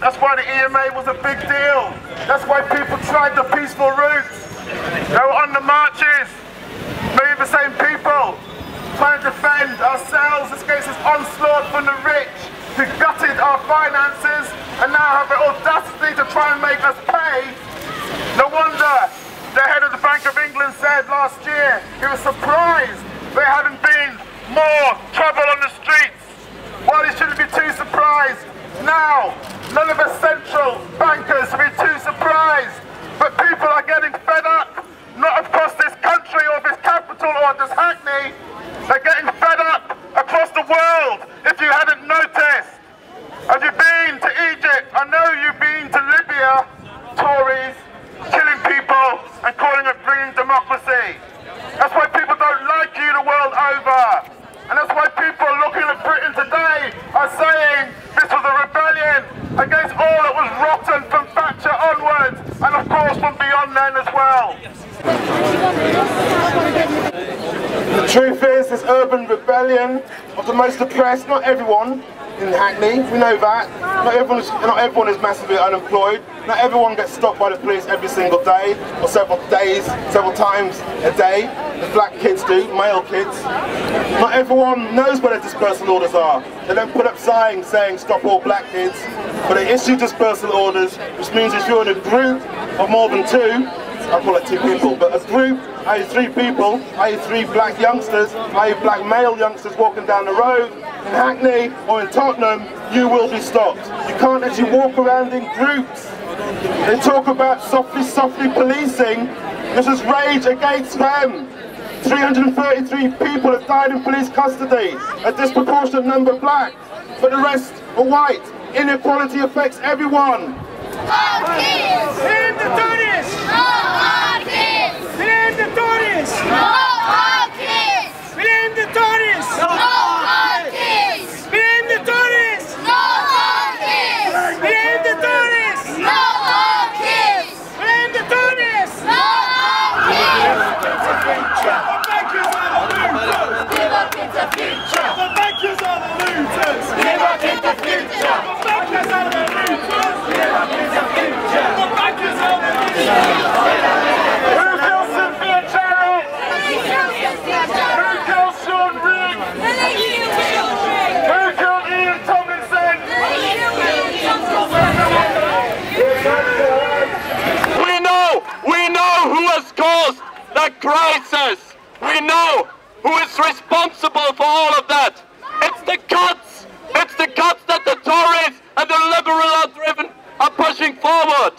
That's why the EMA was a big deal. That's why people tried the peaceful routes. They were on the marches. Maybe the same people trying to defend ourselves against this onslaught from the rich who gutted our finances and now have the audacity to try and make us pay. No wonder the head of the Bank of England said last year he was surprised there hadn't been more trouble on the streets. Well, he shouldn't be too surprised. Now, none of the central bankers should be too surprised. But people are getting fed up, not across this country or this capital or this Hackney. They're getting fed up across the world, if you hadn't noticed. Have you been to Egypt? I know you've been to Libya, Tories, killing people and calling it bringing democracy. That's why people don't like you the world over. And that's why people looking at Britain today are saying this was a rebellion against all that was rotten from Thatcher onwards, and of course from beyond then as well. The truth is, this urban rebellion of the most oppressed, not everyone in Hackney, we know that. Not everyone is massively unemployed. Not everyone gets stopped by the police every single day, or several times a day. The black kids do, male kids. Not everyone knows where their dispersal orders are. They don't put up signs saying stop all black kids, but they issue dispersal orders, which means if you're in a group of more than two, I'll call it two people, but a group, i.e. three people, i.e. three black youngsters, i.e. black male youngsters walking down the road in Hackney or in Tottenham, you will be stopped. You can't actually walk around in groups. They talk about softly policing. This is rage against them. 333 people have died in police custody, a disproportionate number black, but the rest are white. Inequality affects everyone. All kids! Blame the tourists! No all kids! Blame the tourists! No all kids! Blame the tourists! No all kids! Blame the tourists! No all kids! Blame the tourists! No all kids! Blame the tourists! No all kids! The bankers are the future! Give our kids a future! The bankers are the looters! Give our kids a future! The bankers are the looters! Give our kids a future! The bankers are the looters! Who kills Cynthia Jarrett? Who kills Sean Rigg? Who killed Ian Tomlinson? We know who has caused the crisis. We know who is responsible for all of that. It's the cuts. It's the cuts that the Tories and the Liberals are pushing forward.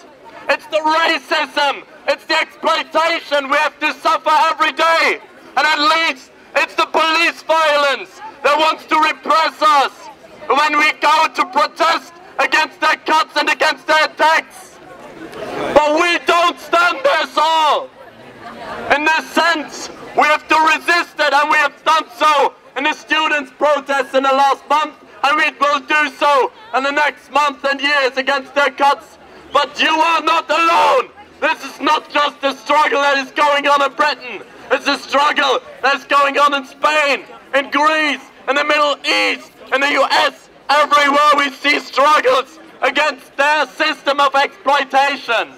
It's the racism. It's the exploitation we have to suffer every day. And at least it's the police violence that wants to repress us when we go to protest against their cuts and against their attacks. But we don't stand there, Saul. In this sense, we have to resist it, and we have done so in the students' protests in the last month, and we will do so in the next month and years against their cuts. But you are not alone. This is not just a struggle that is going on in Britain. It's a struggle that's going on in Spain, in Greece, in the Middle East, in the US. Everywhere we see struggles against their system of exploitation.